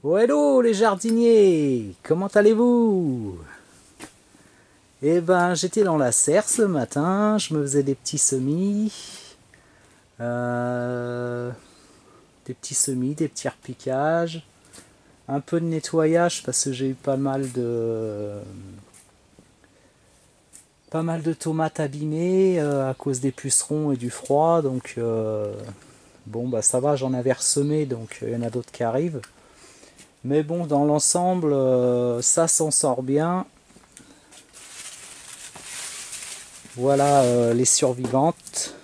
Oh hello les jardiniers, comment allez-vous? Eh ben j'étais dans la serre ce matin, je me faisais euh, des petits semis, des petits repiquages, un peu de nettoyage parce que j'ai eu pas mal de tomates abîmées à cause des pucerons et du froid, donc bon bah ça va, j'en avais ressemé donc il y en a d'autres qui arrivent. Mais bon, dans l'ensemble, ça s'en sort bien. Voilà les survivantes.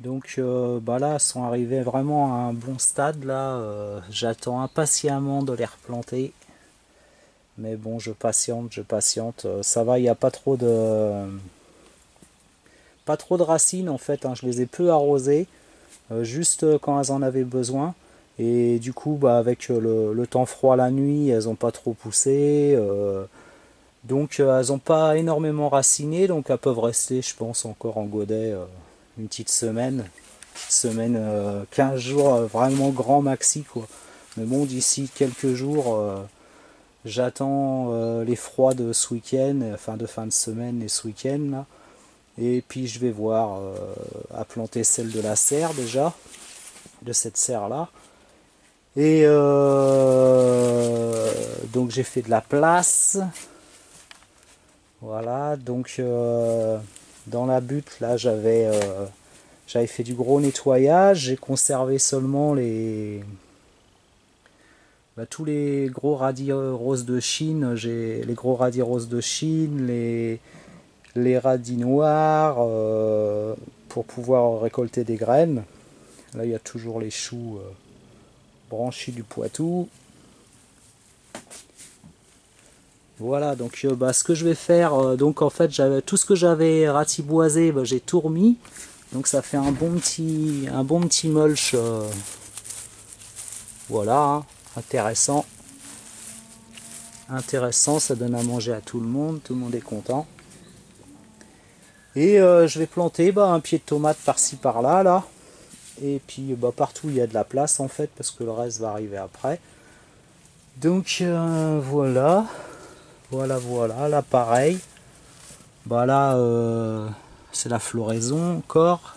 Donc bah là, elles sont arrivées vraiment à un bon stade. Là, j'attends impatiemment de les replanter. Mais bon, je patiente, je patiente. Ça va, il n'y a pas trop de racines en fait, hein. Je les ai peu arrosées, juste quand elles en avaient besoin. Et du coup, bah, avec le temps froid la nuit, elles n'ont pas trop poussé. Donc elles n'ont pas énormément raciné, donc elles peuvent rester, je pense, encore en godet une petite semaine 15 jours, vraiment grand maxi quoi. Mais bon, d'ici quelques jours, j'attends les froids de ce week-end, enfin de fin de semaine et ce week-end là. Et puis je vais voir à planter celle de la serre déjà, de cette serre là. Et donc j'ai fait de la place. Voilà, donc dans la butte, là, j'avais fait du gros nettoyage. J'ai conservé seulement tous les gros radis roses de Chine. J'ai les gros radis roses de Chine, les radis noirs pour pouvoir récolter des graines. Là, il y a toujours les choux branchis du Poitou. Voilà, donc bah, ce que je vais faire, donc en fait, j'avais tout ce que j'avais ratiboisé, bah, j'ai tout remis. Donc ça fait un bon petit mulch, voilà, hein, intéressant, intéressant, ça donne à manger à tout le monde est content. Et je vais planter bah, un pied de tomate par-ci par-là, là, et puis bah, partout où il y a de la place en fait, parce que le reste va arriver après. Donc voilà, voilà, là pareil, bah là c'est la floraison encore.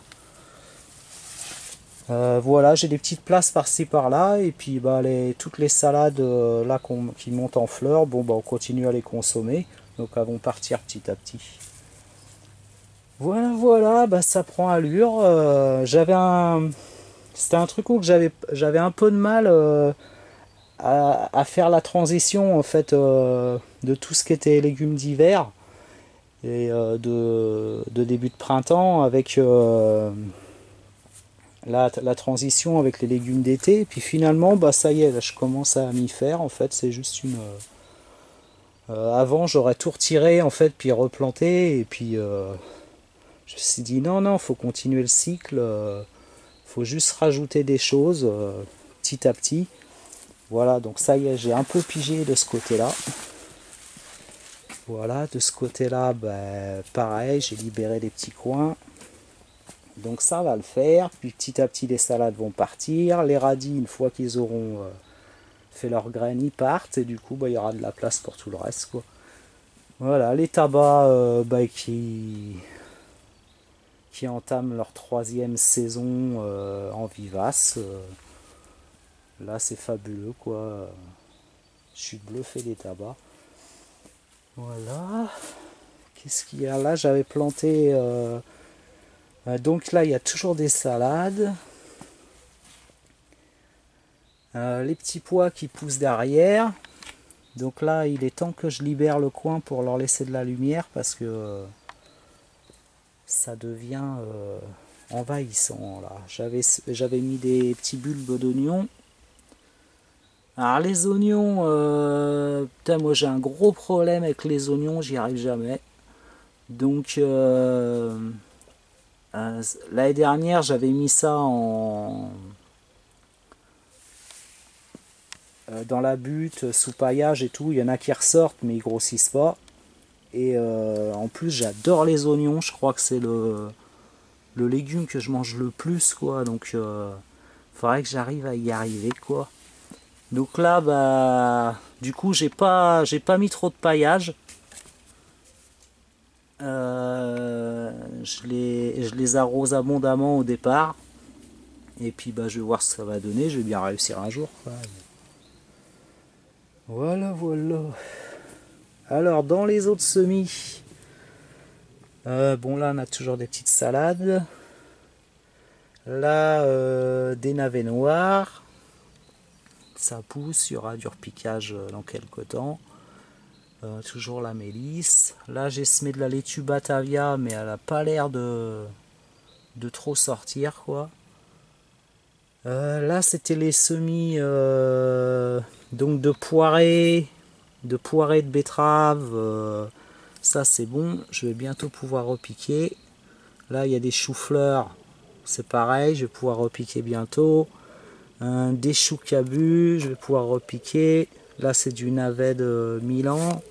Voilà, j'ai des petites places par-ci par-là, et puis bah, toutes les salades là qui montent en fleurs, bon bah on continue à les consommer, donc elles vont partir petit à petit. Voilà, voilà, bah ça prend allure. C'était un truc où que j'avais un peu de mal à faire la transition en fait de tout ce qui était légumes d'hiver et de début de printemps avec la transition avec les légumes d'été. Et puis finalement, bah ça y est, là, je commence à m'y faire. En fait, c'est juste une. Avant, j'aurais tout retiré en fait, puis replanté. Et puis, je me suis dit non, non, faut continuer le cycle. Faut juste rajouter des choses petit à petit. Voilà, donc ça y est, j'ai un peu pigé de ce côté-là. Voilà, de ce côté-là, bah, pareil, j'ai libéré des petits coins. Donc ça va le faire. Puis petit à petit, les salades vont partir. Les radis, une fois qu'ils auront fait leurs graines, ils partent. Et du coup, bah, il y aura de la place pour tout le reste, quoi. Voilà, les tabacs bah, qui entament leur troisième saison en vivace. Là, c'est fabuleux, quoi. Je suis bluffé des tabacs. Voilà. Qu'est-ce qu'il y a là? J'avais planté. Donc là, il y a toujours des salades. Les petits pois qui poussent derrière. Donc là, il est temps que je libère le coin pour leur laisser de la lumière parce que ça devient envahissant là. J'avais mis des petits bulbes d'oignons. Alors les oignons, putain, moi j'ai un gros problème avec les oignons, j'y arrive jamais. Donc l'année dernière, j'avais mis ça dans la butte, sous paillage et tout. Il y en a qui ressortent, mais ils grossissent pas. Et en plus, j'adore les oignons. Je crois que c'est le légume que je mange le plus, quoi. Donc, Faudrait que j'arrive à y arriver, quoi. Donc là, bah, du coup, j'ai pas mis trop de paillage. Je les arrose abondamment au départ. Et puis, bah, je vais voir ce que ça va donner. Je vais bien réussir un jour, quoi. Voilà, voilà. Alors, dans les autres semis, bon, là, on a toujours des petites salades. Là, des navets noirs. Ça pousse, il y aura du repiquage dans quelques temps. Toujours la mélisse. Là, j'ai semé de la laitue Batavia, mais elle n'a pas l'air de trop sortir, quoi. Là, c'était les semis donc de poirées de betterave. Ça, c'est bon. Je vais bientôt pouvoir repiquer. Là, il y a des choux-fleurs. C'est pareil, je vais pouvoir repiquer bientôt. Des choux cabus, je vais pouvoir repiquer. Là, c'est du navet de Milan.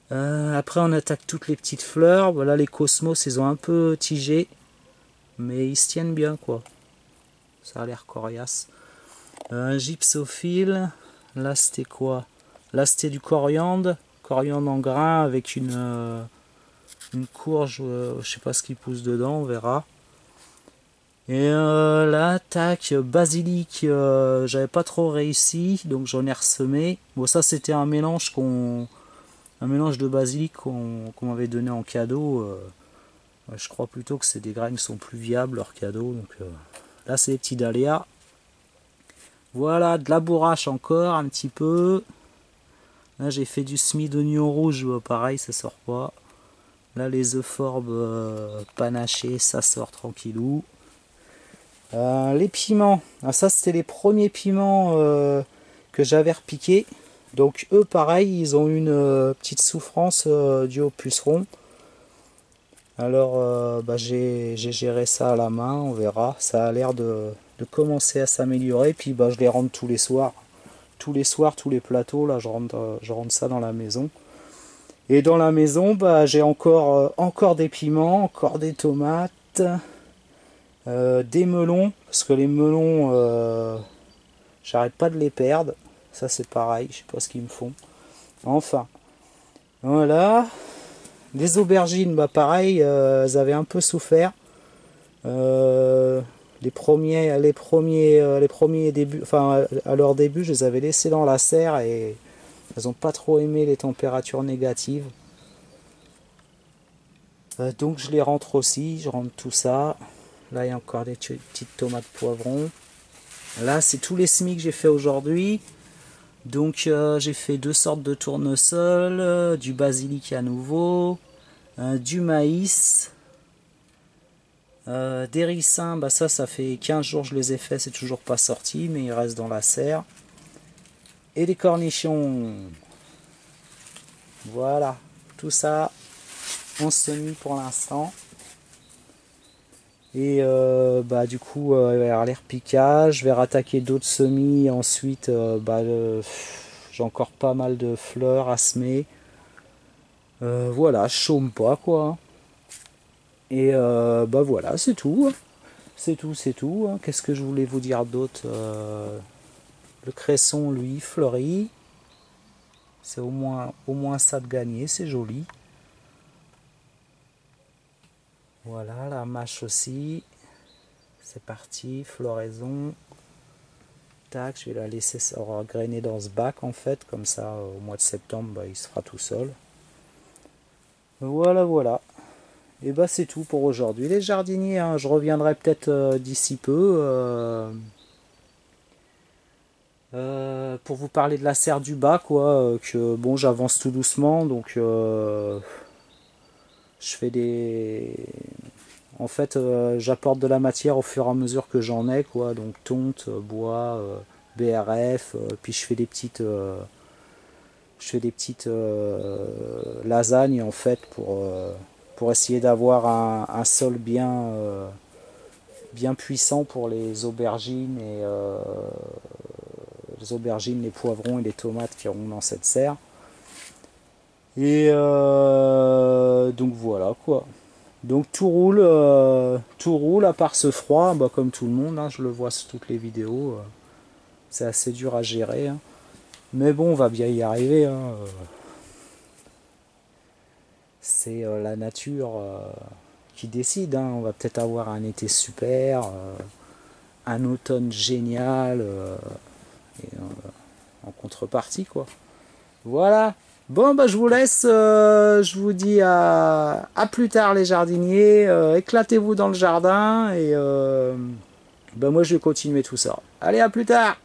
Après, on attaque toutes les petites fleurs. Voilà, les cosmos, ils ont un peu tigé. Mais ils se tiennent bien, quoi. Ça a l'air coriace. Un gypsophile. Là, c'était quoi? Là, c'était du coriandre. Coriandre en grain avec une courge. Je sais pas ce qui pousse dedans, on verra. Et là, tac, basilic, j'avais pas trop réussi, donc j'en ai ressemé. Bon, ça, c'était un mélange de basilic qu'on m'avait donné en cadeau. Je crois plutôt que c'est des graines qui sont plus viables, leur cadeau. Donc là, c'est des petits dahlias. Voilà, de la bourrache encore, un petit peu. Là, j'ai fait du semis d'oignon rouge, pareil, ça sort pas. Là, les euphorbes panachés, ça sort tranquillou. Les piments, ça c'était les premiers piments que j'avais repiqués. Donc eux pareil, ils ont une petite souffrance due au puceron. Alors bah, j'ai géré ça à la main, on verra. Ça a l'air de commencer à s'améliorer. Puis bah, je les rentre tous les soirs. Tous les soirs, tous les plateaux, là je rentre ça dans la maison. Et dans la maison, bah, j'ai encore des piments, encore des tomates. Des melons, parce que les melons, j'arrête pas de les perdre. Ça c'est pareil, je sais pas ce qu'ils me font. Enfin, voilà. Les aubergines, bah pareil, elles avaient un peu souffert. Les premiers débuts, enfin à leur début, je les avais laissées dans la serre et elles ont pas trop aimé les températures négatives. Donc je les rentre aussi, je rentre tout ça. Là il y a encore des petites tomates poivrons. Là, c'est tous les semis que j'ai fait aujourd'hui. Donc, j'ai fait 2 sortes de tournesol, du basilic à nouveau, du maïs, des ricins. Bah ça fait 15 jours que je les ai fait, c'est toujours pas sorti, mais ils restent dans la serre. Et des cornichons. Voilà, tout ça en semis pour l'instant. Et bah du coup, il va y avoir les repiquages. Je vais rattaquer d'autres semis. Ensuite, bah, j'ai encore pas mal de fleurs à semer. Voilà, je chôme pas quoi. Et bah voilà, c'est tout. C'est tout, c'est tout. Qu'est-ce que je voulais vous dire d'autre? Le cresson, lui, fleurit. C'est au moins ça de gagner, c'est joli. Voilà, la mâche aussi. C'est parti, floraison. Tac, je vais la laisser grainer dans ce bac en fait, comme ça au mois de septembre bah, il se fera tout seul. Voilà, voilà. Et bah c'est tout pour aujourd'hui les jardiniers, hein. Je reviendrai peut-être d'ici peu pour vous parler de la serre du bas quoi, que bon j'avance tout doucement donc je fais des. En fait j'apporte de la matière au fur et à mesure que j'en ai quoi, donc tonte, bois, BRF, puis je fais des petites lasagnes en fait pour essayer d'avoir un sol bien puissant pour les aubergines les poivrons et les tomates qui iront dans cette serre. Et donc voilà quoi. Donc tout roule à part ce froid, bah, comme tout le monde, hein, je le vois sur toutes les vidéos. C'est assez dur à gérer, hein. Mais bon, on va bien y arriver, hein. C'est la nature qui décide, hein. On va peut-être avoir un été super, un automne génial, et, en contrepartie, quoi. Voilà. Bon, bah, je vous laisse. Je vous dis à plus tard, les jardiniers. Éclatez-vous dans le jardin. Et bah, moi, je vais continuer tout ça. Allez, à plus tard!